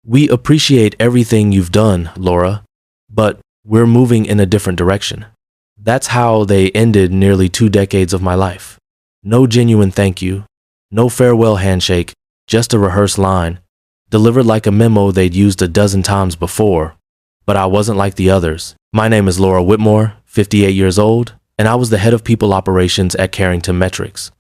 We appreciate everything you've done, Laura, but we're moving in a different direction. That's how they ended nearly 2 decades of my life. No genuine thank you, no farewell handshake, just a rehearsed line, delivered like a memo they'd used a dozen times before. But I wasn't like the others. My name is Laura Whitmore, 58 years old, and I was the head of people operations at Carrington Metrics,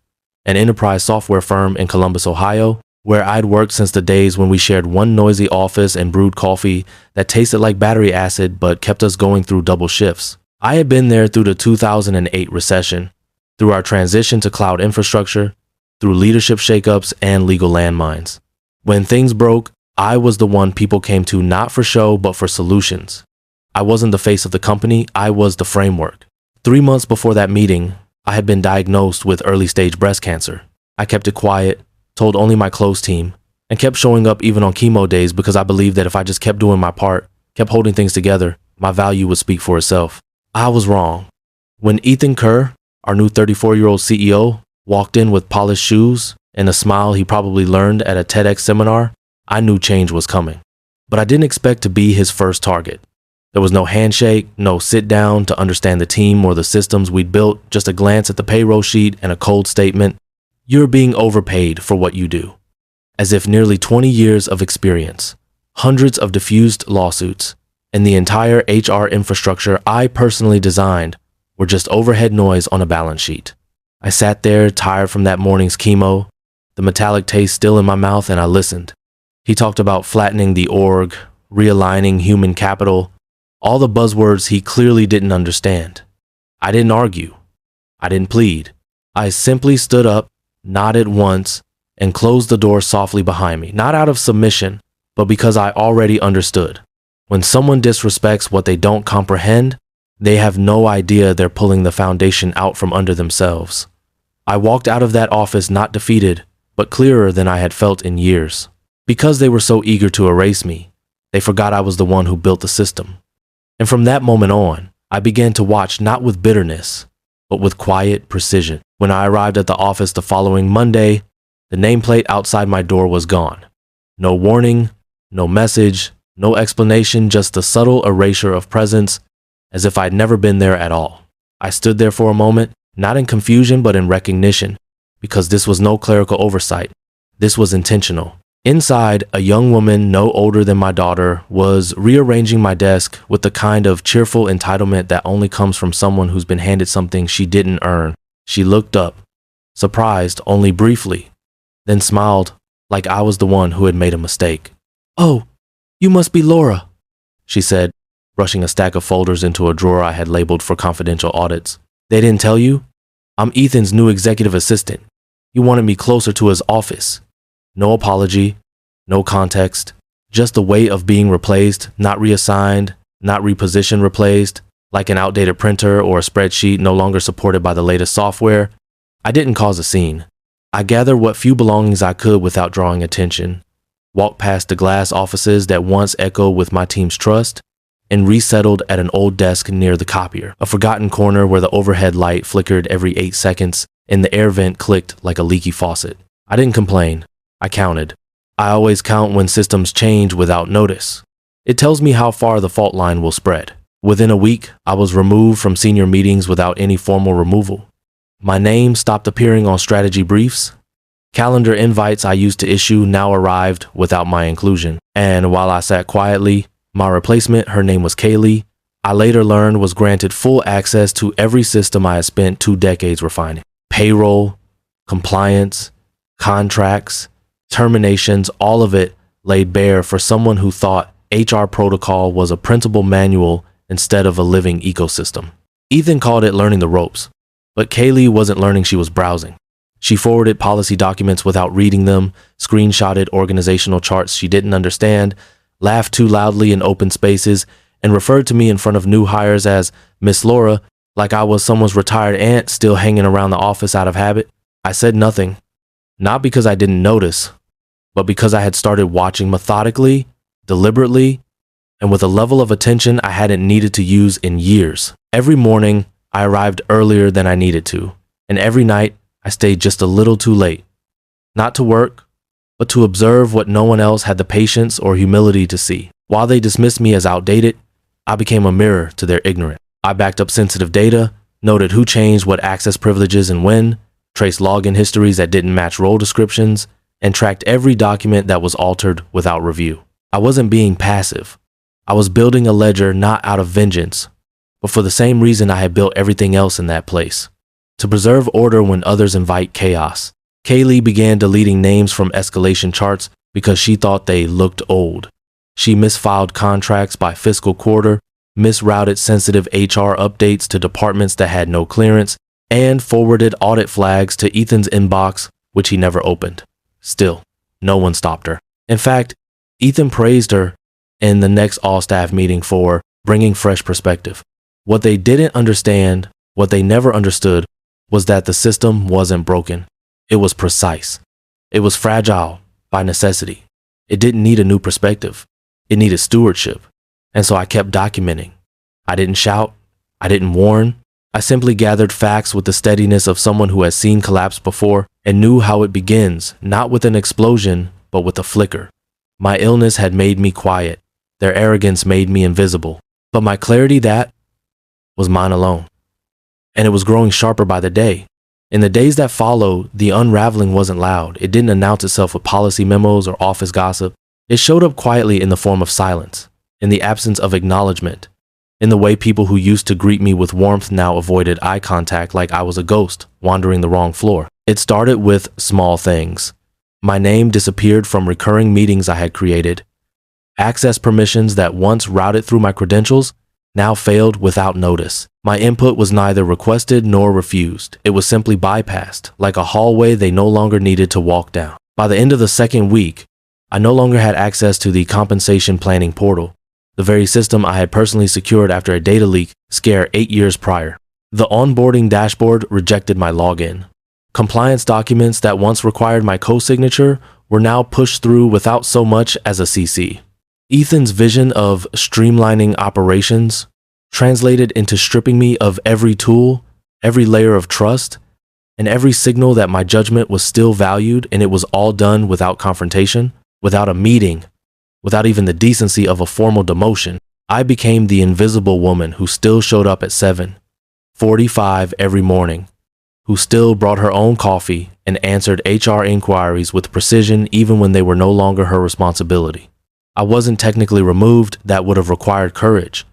an enterprise software firm in Columbus, Ohio, where I'd worked since the days when we shared one noisy office and brewed coffee that tasted like battery acid but kept us going through double shifts. I had been there through the 2008 recession, through our transition to cloud infrastructure, through leadership shakeups and legal landmines. When things broke, I was the one people came to not for show but for solutions. I wasn't the face of the company, I was the framework. 3 months before that meeting, I had been diagnosed with early-stage breast cancer. I kept it quiet, told only my close team, and kept showing up even on chemo days because I believed that if I just kept doing my part, kept holding things together, my value would speak for itself. I was wrong. When Ethan Kerr, our new 34-year-old CEO, walked in with polished shoes and a smile he probably learned at a TEDx seminar, I knew change was coming. But I didn't expect to be his first target. There was no handshake, no sit down to understand the team or the systems we'd built, just a glance at the payroll sheet and a cold statement, "You're being overpaid for what you do." As if nearly 20 years of experience, hundreds of diffused lawsuits, and the entire HR infrastructure I personally designed were just overhead noise on a balance sheet. I sat there, tired from that morning's chemo, the metallic taste still in my mouth, and I listened. He talked about flattening the org, realigning human capital, all the buzzwords he clearly didn't understand. I didn't argue. I didn't plead. I simply stood up, nodded once, and closed the door softly behind me, not out of submission, but because I already understood. When someone disrespects what they don't comprehend, they have no idea they're pulling the foundation out from under themselves. I walked out of that office not defeated, but clearer than I had felt in years. Because they were so eager to erase me, they forgot I was the one who built the system. And from that moment on, I began to watch not with bitterness, but with quiet precision. When I arrived at the office the following Monday, the nameplate outside my door was gone. No warning, no message, no explanation, just the subtle erasure of presence, as if I'd never been there at all. I stood there for a moment, not in confusion but in recognition, because this was no clerical oversight. This was intentional. Inside, a young woman no older than my daughter was rearranging my desk with the kind of cheerful entitlement that only comes from someone who's been handed something she didn't earn. She looked up, surprised only briefly, then smiled like I was the one who had made a mistake. "Oh, you must be Laura," she said, brushing a stack of folders into a drawer I had labeled for confidential audits. "They didn't tell you? I'm Ethan's new executive assistant. He wanted me closer to his office." No apology, no context, just the weight of being replaced, not reassigned, not repositioned, replaced, like an outdated printer or a spreadsheet no longer supported by the latest software. I didn't cause a scene. I gathered what few belongings I could without drawing attention, walked past the glass offices that once echoed with my team's trust, and resettled at an old desk near the copier, a forgotten corner where the overhead light flickered every 8 seconds and the air vent clicked like a leaky faucet. I didn't complain. I counted. I always count when systems change without notice. It tells me how far the fault line will spread. Within a week, I was removed from senior meetings without any formal removal. My name stopped appearing on strategy briefs. Calendar invites I used to issue now arrived without my inclusion. And while I sat quietly, my replacement, her name was Kaylee, I later learned was granted full access to every system I had spent 2 decades refining. Payroll, compliance, contracts, terminations, all of it laid bare for someone who thought HR protocol was a printable manual instead of a living ecosystem. Ethan called it learning the ropes, but Kaylee wasn't learning, she was browsing. She forwarded policy documents without reading them, screenshotted organizational charts she didn't understand, laughed too loudly in open spaces, and referred to me in front of new hires as Miss Laura, like I was someone's retired aunt still hanging around the office out of habit. I said nothing. Not because I didn't notice, but because I had started watching methodically, deliberately, and with a level of attention I hadn't needed to use in years. Every morning, I arrived earlier than I needed to, and every night, I stayed just a little too late. Not to work, but to observe what no one else had the patience or humility to see. While they dismissed me as outdated, I became a mirror to their ignorance. I backed up sensitive data, noted who changed what access privileges and when, traced login histories that didn't match role descriptions, and tracked every document that was altered without review. I wasn't being passive. I was building a ledger not out of vengeance, but for the same reason I had built everything else in that place: to preserve order when others invite chaos. Kaylee began deleting names from escalation charts because she thought they looked old. She misfiled contracts by fiscal quarter, misrouted sensitive HR updates to departments that had no clearance, and forwarded audit flags to Ethan's inbox, which he never opened. Still, no one stopped her. In fact, Ethan praised her in the next all-staff meeting for bringing fresh perspective. What they didn't understand, what they never understood, was that the system wasn't broken. It was precise. It was fragile by necessity. It didn't need a new perspective. It needed stewardship. And so I kept documenting. I didn't shout. I didn't warn. I simply gathered facts with the steadiness of someone who has seen collapse before and knew how it begins, not with an explosion, but with a flicker. My illness had made me quiet. Their arrogance made me invisible. But my clarity, that was mine alone. And it was growing sharper by the day. In the days that followed, the unraveling wasn't loud. It didn't announce itself with policy memos or office gossip. It showed up quietly in the form of silence, in the absence of acknowledgement, in the way people who used to greet me with warmth now avoided eye contact like I was a ghost wandering the wrong floor. It started with small things. My name disappeared from recurring meetings I had created. Access permissions that once routed through my credentials now failed without notice. My input was neither requested nor refused. It was simply bypassed, like a hallway they no longer needed to walk down. By the end of the second week, I no longer had access to the compensation planning portal, the very system I had personally secured after a data leak scare 8 years prior. The onboarding dashboard rejected my login. Compliance documents that once required my co-signature were now pushed through without so much as a CC. Ethan's vision of streamlining operations translated into stripping me of every tool, every layer of trust, and every signal that my judgment was still valued, and it was all done without confrontation, without a meeting, without even the decency of a formal demotion. I became the invisible woman who still showed up at 7:45 every morning, who still brought her own coffee and answered HR inquiries with precision even when they were no longer her responsibility. I wasn't technically removed. That would have required courage.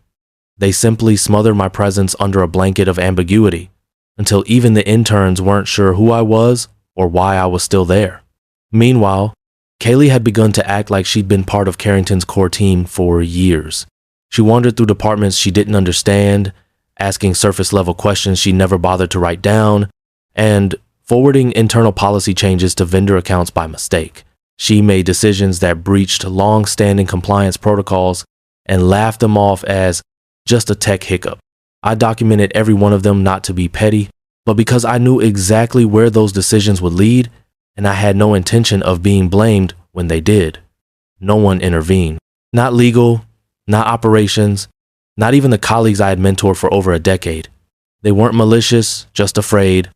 They simply smothered my presence under a blanket of ambiguity until even the interns weren't sure who I was or why I was still there. Meanwhile, Kaylee had begun to act like she'd been part of Carrington's core team for years. She wandered through departments she didn't understand, asking surface-level questions she never bothered to write down, and forwarding internal policy changes to vendor accounts by mistake. She made decisions that breached long-standing compliance protocols and laughed them off as just a tech hiccup. I documented every one of them, not to be petty, but because I knew exactly where those decisions would lead, and I had no intention of being blamed when they did. No one intervened. Not legal, not operations, not even the colleagues I had mentored for over a decade. They weren't malicious, just afraid,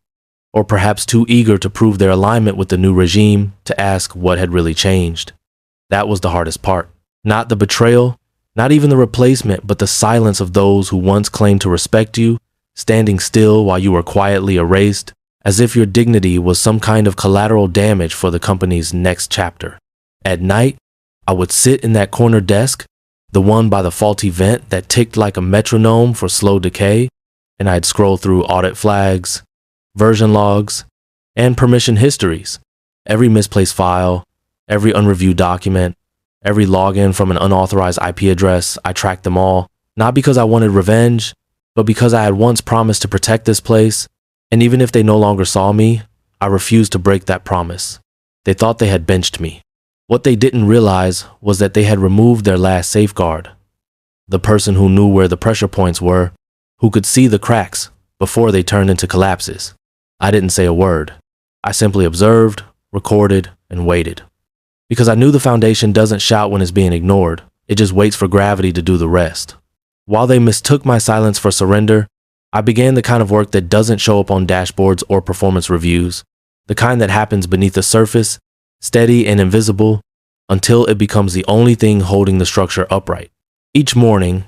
or perhaps too eager to prove their alignment with the new regime to ask what had really changed. That was the hardest part. Not the betrayal, not even the replacement, but the silence of those who once claimed to respect you, standing still while you were quietly erased, as if your dignity was some kind of collateral damage for the company's next chapter. At night, I would sit in that corner desk, the one by the faulty vent that ticked like a metronome for slow decay, and I'd scroll through audit flags, version logs, and permission histories. Every misplaced file, every unreviewed document, every login from an unauthorized IP address, I tracked them all, not because I wanted revenge, but because I had once promised to protect this place, and even if they no longer saw me, I refused to break that promise. They thought they had benched me. What they didn't realize was that they had removed their last safeguard. The person who knew where the pressure points were, who could see the cracks before they turned into collapses. I didn't say a word. I simply observed, recorded, and waited. Because I knew the foundation doesn't shout when it's being ignored. It just waits for gravity to do the rest. While they mistook my silence for surrender, I began the kind of work that doesn't show up on dashboards or performance reviews, the kind that happens beneath the surface, steady and invisible, until it becomes the only thing holding the structure upright. Each morning,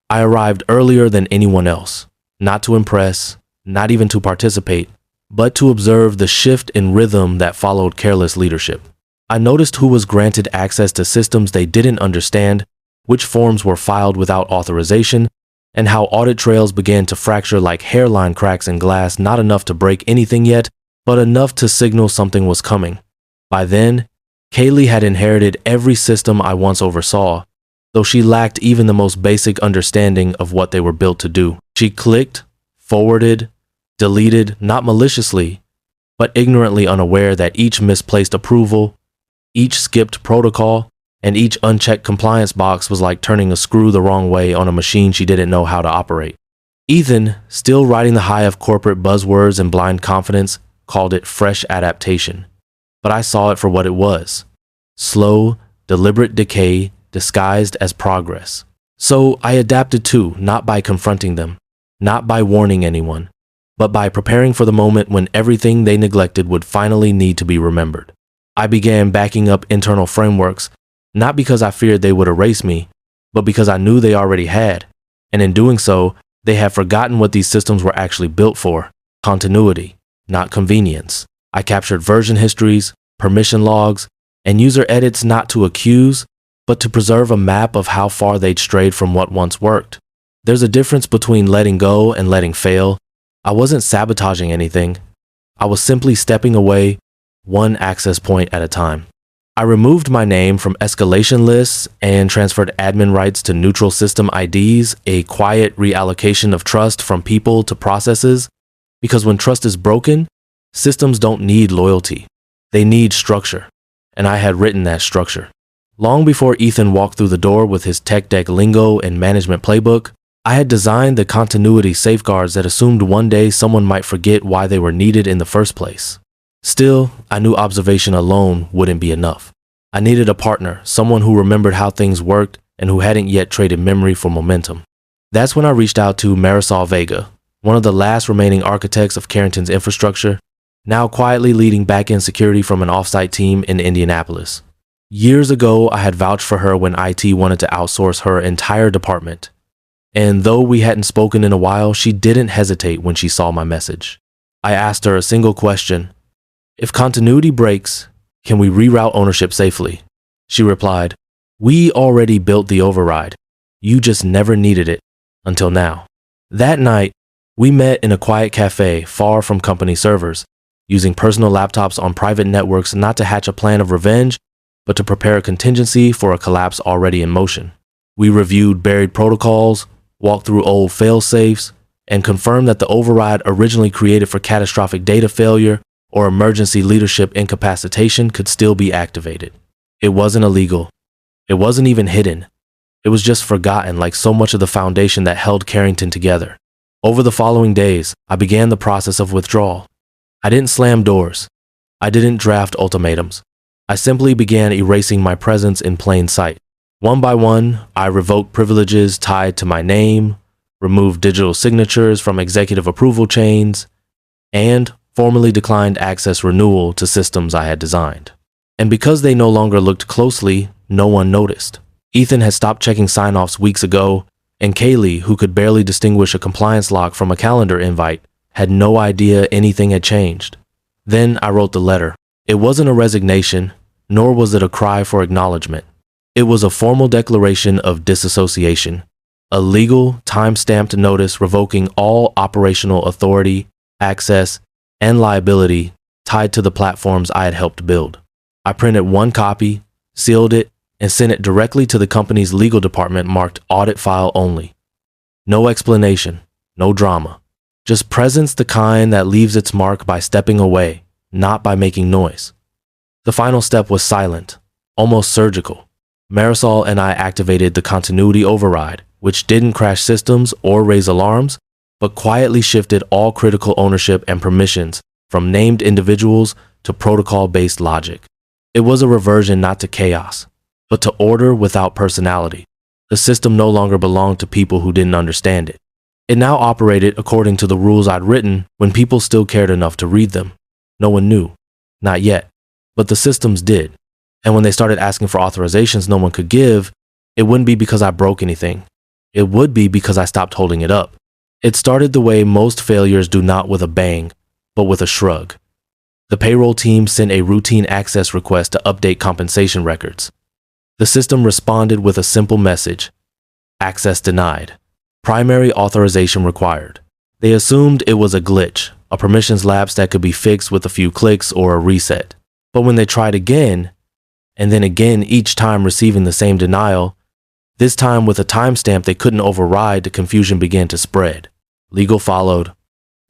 I arrived earlier than anyone else, not to impress, not even to participate, but to observe the shift in rhythm that followed careless leadership. I noticed who was granted access to systems they didn't understand, which forms were filed without authorization, and how audit trails began to fracture like hairline cracks in glass, not enough to break anything yet, but enough to signal something was coming. By then, Kaylee had inherited every system I once oversaw, though she lacked even the most basic understanding of what they were built to do. She clicked, forwarded, deleted, not maliciously, but ignorantly unaware that each misplaced approval, each skipped protocol, and each unchecked compliance box was like turning a screw the wrong way on a machine she didn't know how to operate. Ethan, still riding the high of corporate buzzwords and blind confidence, called it fresh adaptation. But I saw it for what it was: slow, deliberate decay disguised as progress. So I adapted too, not by confronting them, not by warning anyone, but by preparing for the moment when everything they neglected would finally need to be remembered. I began backing up internal frameworks, not because I feared they would erase me, but because I knew they already had, and in doing so, they had forgotten what these systems were actually built for: continuity, not convenience. I captured version histories, permission logs, and user edits not to accuse, but to preserve a map of how far they'd strayed from what once worked. There's a difference between letting go and letting fail. I wasn't sabotaging anything. I was simply stepping away, one access point at a time. I removed my name from escalation lists and transferred admin rights to neutral system IDs, a quiet reallocation of trust from people to processes, because when trust is broken, systems don't need loyalty. They need structure, and I had written that structure. Long before Ethan walked through the door with his tech deck lingo and management playbook, I had designed the continuity safeguards that assumed one day someone might forget why they were needed in the first place. Still, I knew observation alone wouldn't be enough. I needed a partner, someone who remembered how things worked and who hadn't yet traded memory for momentum. That's when I reached out to Marisol Vega, one of the last remaining architects of Carrington's infrastructure, now quietly leading back-end security from an offsite team in Indianapolis. Years ago, I had vouched for her when IT wanted to outsource her entire department. And though we hadn't spoken in a while, she didn't hesitate when she saw my message. I asked her a single question: if continuity breaks, can we reroute ownership safely? She replied, "We already built the override. You just never needed it until now." That night, we met in a quiet cafe far from company servers, using personal laptops on private networks not to hatch a plan of revenge, but to prepare a contingency for a collapse already in motion. We reviewed buried protocols, walked through old fail-safes, and confirmed that the override originally created for catastrophic data failure or emergency leadership incapacitation could still be activated. It wasn't illegal. It wasn't even hidden. It was just forgotten, like so much of the foundation that held Carrington together. Over the following days, I began the process of withdrawal. I didn't slam doors. I didn't draft ultimatums. I simply began erasing my presence in plain sight. One by one, I revoked privileges tied to my name, removed digital signatures from executive approval chains, and formally declined access renewal to systems I had designed. And because they no longer looked closely, no one noticed. Ethan had stopped checking sign-offs weeks ago, and Kaylee, who could barely distinguish a compliance lock from a calendar invite, had no idea anything had changed. Then I wrote the letter. It wasn't a resignation, nor was it a cry for acknowledgement. It was a formal declaration of disassociation, a legal, time-stamped notice revoking all operational authority, access, and liability tied to the platforms I had helped build. I printed one copy, sealed it, and sent it directly to the company's legal department marked audit file only. No explanation, no drama, just presence, the kind that leaves its mark by stepping away, not by making noise. The final step was silent, almost surgical. Marisol and I activated the continuity override, which didn't crash systems or raise alarms, but quietly shifted all critical ownership and permissions from named individuals to protocol-based logic. It was a reversion not to chaos, but to order without personality. The system no longer belonged to people who didn't understand it. It now operated according to the rules I'd written when people still cared enough to read them. No one knew. Not yet. but the systems did. And when they started asking for authorizations no one could give, it wouldn't be because I broke anything. It would be because I stopped holding it up. It started the way most failures do, not with a bang, but with a shrug. The payroll team sent a routine access request to update compensation records. The system responded with a simple message: access denied. Primary authorization required. They assumed it was a glitch, a permissions lapse that could be fixed with a few clicks or a reset. But when they tried again, and then again, each time receiving the same denial, this time with a timestamp they couldn't override, the confusion began to spread. Legal followed,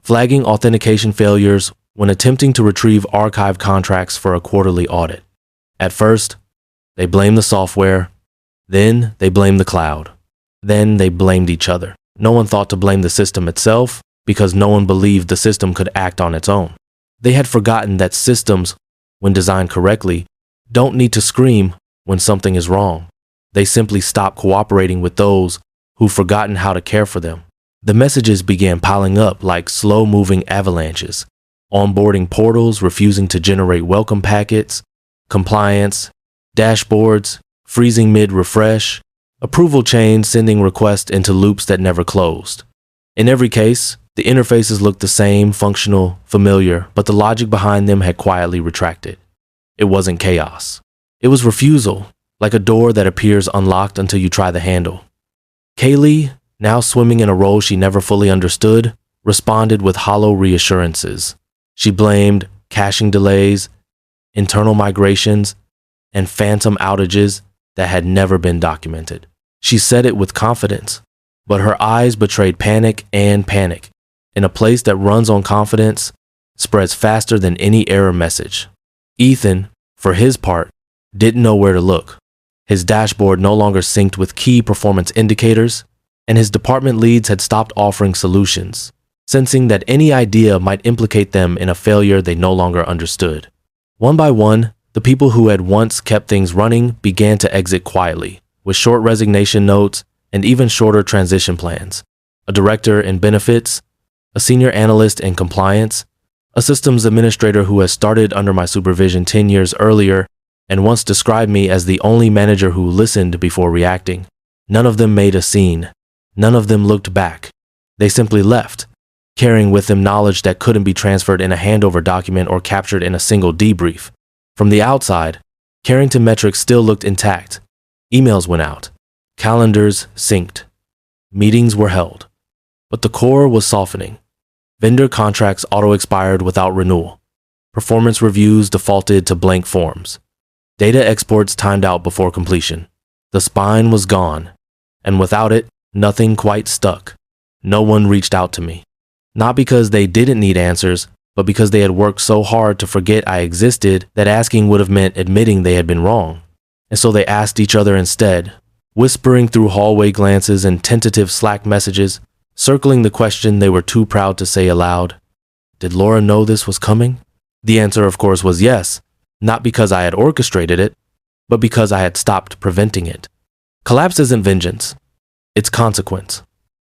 flagging authentication failures when attempting to retrieve archived contracts for a quarterly audit. At first, they blamed the software, then they blamed the cloud, then they blamed each other. No one thought to blame the system itself because no one believed the system could act on its own. They had forgotten that systems, when designed correctly, don't need to scream when something is wrong. They simply stop cooperating with those who've forgotten how to care for them. The messages began piling up like slow-moving avalanches. Onboarding portals refusing to generate welcome packets, compliance, dashboards freezing mid-refresh, approval chains sending requests into loops that never closed. In every case, the interfaces looked the same, functional, familiar, but the logic behind them had quietly retracted. It wasn't chaos. It was refusal, like a door that appears unlocked until you try the handle. Kaylee, now swimming in a role she never fully understood, responded with hollow reassurances. She blamed caching delays, internal migrations, and phantom outages that had never been documented. She said it with confidence, but her eyes betrayed panic, and panic, in a place that runs on confidence, spreads faster than any error message. Ethan, for his part, didn't know where to look. His dashboard no longer synced with key performance indicators, and his department leads had stopped offering solutions, sensing that any idea might implicate them in a failure they no longer understood. One by one, the people who had once kept things running began to exit quietly, with short resignation notes and even shorter transition plans. A director in benefits, a senior analyst in compliance, a systems administrator who had started under my supervision 10 years earlier and once described me as the only manager who listened before reacting. None of them made a scene. None of them looked back. They simply left, carrying with them knowledge that couldn't be transferred in a handover document or captured in a single debrief. From the outside, Carrington metrics still looked intact. Emails went out. Calendars synced. Meetings were held. But the core was softening. Vendor contracts auto-expired without renewal. Performance reviews defaulted to blank forms. Data exports timed out before completion. The spine was gone, and without it, nothing quite stuck. No one reached out to me. Not because they didn't need answers, but because they had worked so hard to forget I existed that asking would have meant admitting they had been wrong. And so they asked each other instead, whispering through hallway glances and tentative Slack messages, circling the question they were too proud to say aloud. Did Laura know this was coming? The answer, of course, was yes, not because I had orchestrated it, but because I had stopped preventing it. Collapse isn't vengeance. It's consequence.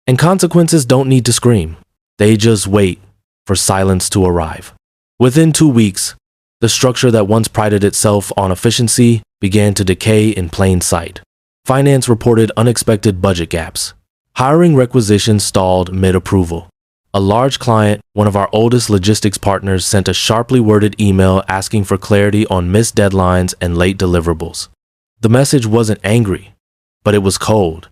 And consequences don't need to scream. They just wait for silence to arrive. Within 2 weeks, the structure that once prided itself on efficiency began to decay in plain sight. Finance reported unexpected budget gaps. Hiring requisitions stalled mid-approval. A large client, one of our oldest logistics partners, sent a sharply worded email asking for clarity on missed deadlines and late deliverables. The message wasn't angry, but it was cold.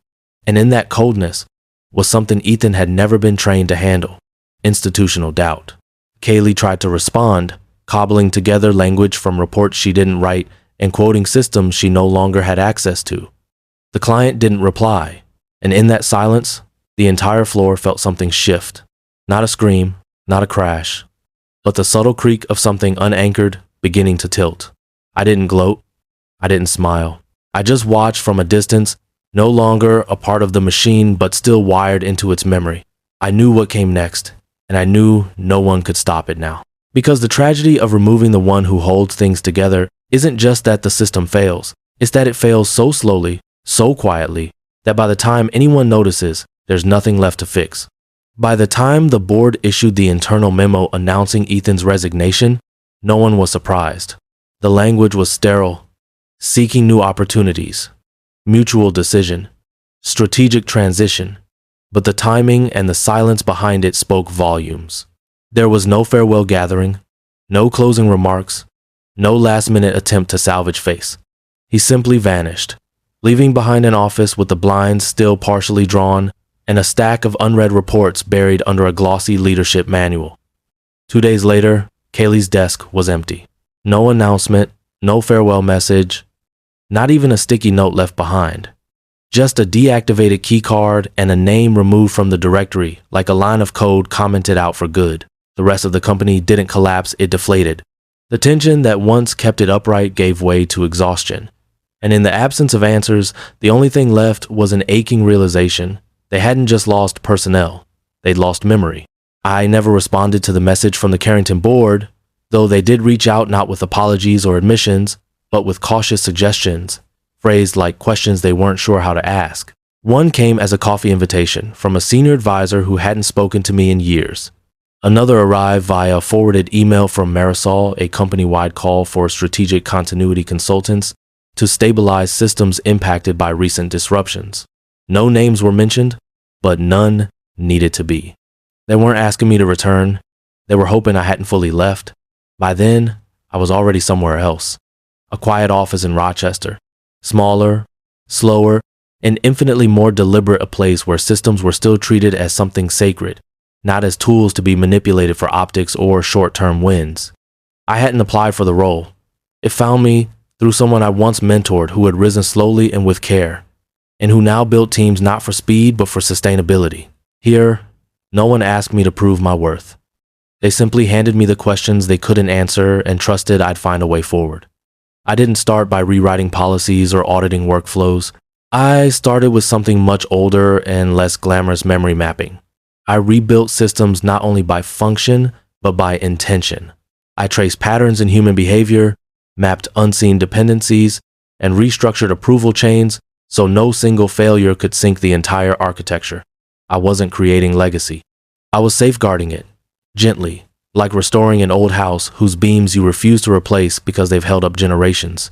And in that coldness was something Ethan had never been trained to handle: institutional doubt. Kaylee tried to respond, cobbling together language from reports she didn't write and quoting systems she no longer had access to. The client didn't reply, and in that silence, the entire floor felt something shift. Not a scream, not a crash, but the subtle creak of something unanchored beginning to tilt. I didn't gloat. I didn't smile. I just watched from a distance, no longer a part of the machine, but still wired into its memory. I knew what came next, and I knew no one could stop it now. Because the tragedy of removing the one who holds things together isn't just that the system fails. It's that it fails so slowly, so quietly, that by the time anyone notices, there's nothing left to fix. By the time the board issued the internal memo announcing Ethan's resignation, no one was surprised. The language was sterile, seeking new opportunities, mutual decision, strategic transition, but the timing and the silence behind it spoke volumes. There was no farewell gathering, no closing remarks, no last-minute attempt to salvage face. He simply vanished, leaving behind an office with the blinds still partially drawn and a stack of unread reports buried under a glossy leadership manual. 2 days later, Kaylee's desk was empty. No announcement, no farewell message, not even a sticky note left behind. Just a deactivated keycard and a name removed from the directory, like a line of code commented out for good. The rest of the company didn't collapse, it deflated. The tension that once kept it upright gave way to exhaustion. And in the absence of answers, the only thing left was an aching realization. They hadn't just lost personnel, they'd lost memory. I never responded to the message from the Carrington board, though they did reach out not with apologies or admissions, but with cautious suggestions, phrased like questions they weren't sure how to ask. One came as a coffee invitation from a senior advisor who hadn't spoken to me in years. Another arrived via a forwarded email from Marisol, a company-wide call for strategic continuity consultants to stabilize systems impacted by recent disruptions. No names were mentioned, but none needed to be. They weren't asking me to return. They were hoping I hadn't fully left. By then, I was already somewhere else. A quiet office in Rochester. Smaller, slower, and infinitely more deliberate a place where systems were still treated as something sacred, not as tools to be manipulated for optics or short-term wins. I hadn't applied for the role. It found me through someone I once mentored who had risen slowly and with care, and who now built teams not for speed but for sustainability. Here, no one asked me to prove my worth. They simply handed me the questions they couldn't answer and trusted I'd find a way forward. I didn't start by rewriting policies or auditing workflows. I started with something much older and less glamorous: memory mapping. I rebuilt systems not only by function, but by intention. I traced patterns in human behavior, mapped unseen dependencies, and restructured approval chains so no single failure could sink the entire architecture. I wasn't creating legacy. I was safeguarding it, gently, like restoring an old house whose beams you refuse to replace because they've held up generations.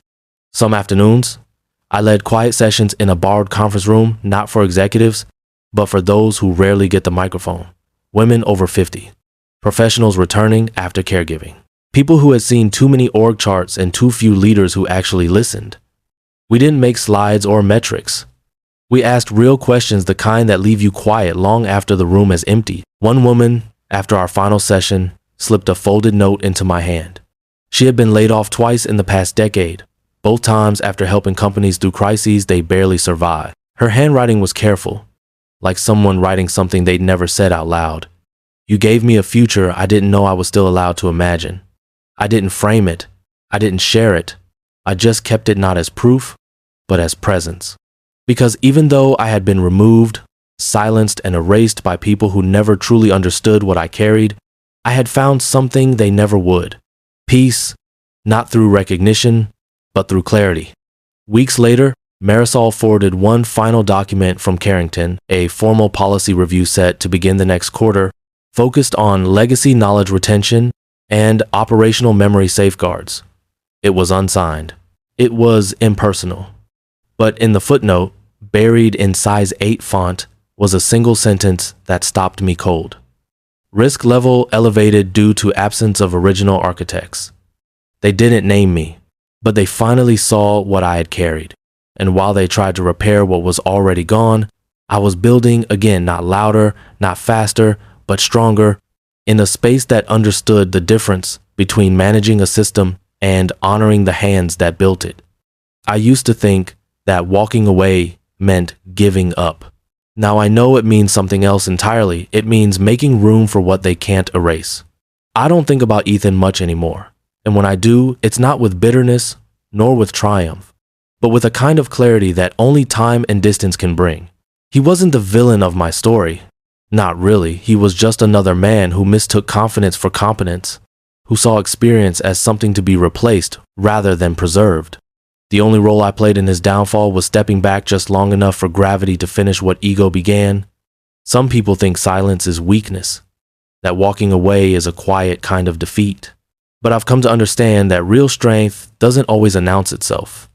Some afternoons, I led quiet sessions in a borrowed conference room, not for executives, but for those who rarely get the microphone. Women over 50, professionals returning after caregiving, people who had seen too many org charts and too few leaders who actually listened. We didn't make slides or metrics. We asked real questions, the kind that leave you quiet long after the room has emptied. One woman, after our final session, slipped a folded note into my hand. She had been laid off twice in the past decade, both times after helping companies through crises they barely survived. Her handwriting was careful, like someone writing something they'd never said out loud. You gave me a future I didn't know I was still allowed to imagine. I didn't frame it. I didn't share it. I just kept it not as proof, but as presence. Because even though I had been removed, silenced, and erased by people who never truly understood what I carried, I had found something they never would. Peace, not through recognition, but through clarity. Weeks later, Marisol forwarded one final document from Carrington, a formal policy review set to begin the next quarter, focused on legacy knowledge retention and operational memory safeguards. It was unsigned. It was impersonal. But in the footnote, buried in size 8 font, was a single sentence that stopped me cold. Risk level elevated due to absence of original architects. They didn't name me, but they finally saw what I had carried. And while they tried to repair what was already gone, I was building again, not louder, not faster, but stronger, in a space that understood the difference between managing a system and honoring the hands that built it. I used to think that walking away meant giving up. Now I know it means something else entirely. It means making room for what they can't erase. I don't think about Ethan much anymore, and when I do, it's not with bitterness, nor with triumph, but with a kind of clarity that only time and distance can bring. He wasn't the villain of my story. Not really. He was just another man who mistook confidence for competence, who saw experience as something to be replaced rather than preserved. The only role I played in his downfall was stepping back just long enough for gravity to finish what ego began. Some people think silence is weakness, that walking away is a quiet kind of defeat. But I've come to understand that real strength doesn't always announce itself.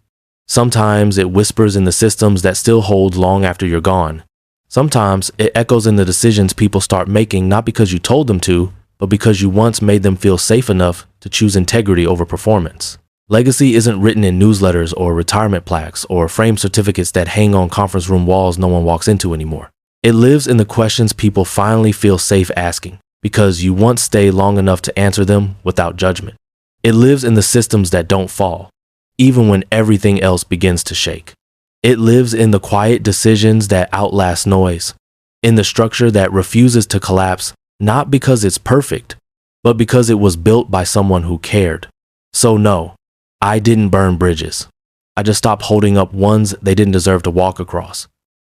Sometimes it whispers in the systems that still hold long after you're gone. Sometimes it echoes in the decisions people start making not because you told them to, but because you once made them feel safe enough to choose integrity over performance. Legacy isn't written in newsletters or retirement plaques or framed certificates that hang on conference room walls no one walks into anymore. It lives in the questions people finally feel safe asking, because you once stayed long enough to answer them without judgment. It lives in the systems that don't fall, even when everything else begins to shake. It lives in the quiet decisions that outlast noise, in the structure that refuses to collapse, not because it's perfect, but because it was built by someone who cared. So no, I didn't burn bridges. I just stopped holding up ones they didn't deserve to walk across.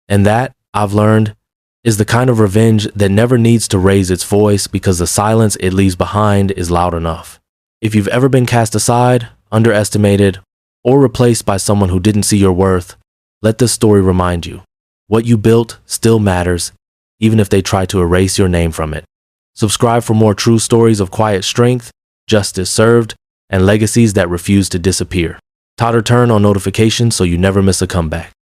And that, I've learned, is the kind of revenge that never needs to raise its voice because the silence it leaves behind is loud enough. If you've ever been cast aside, underestimated, or replaced by someone who didn't see your worth, let this story remind you. What you built still matters, even if they try to erase your name from it. Subscribe for more true stories of quiet strength, justice served, and legacies that refuse to disappear. Turn on notifications so you never miss a comeback.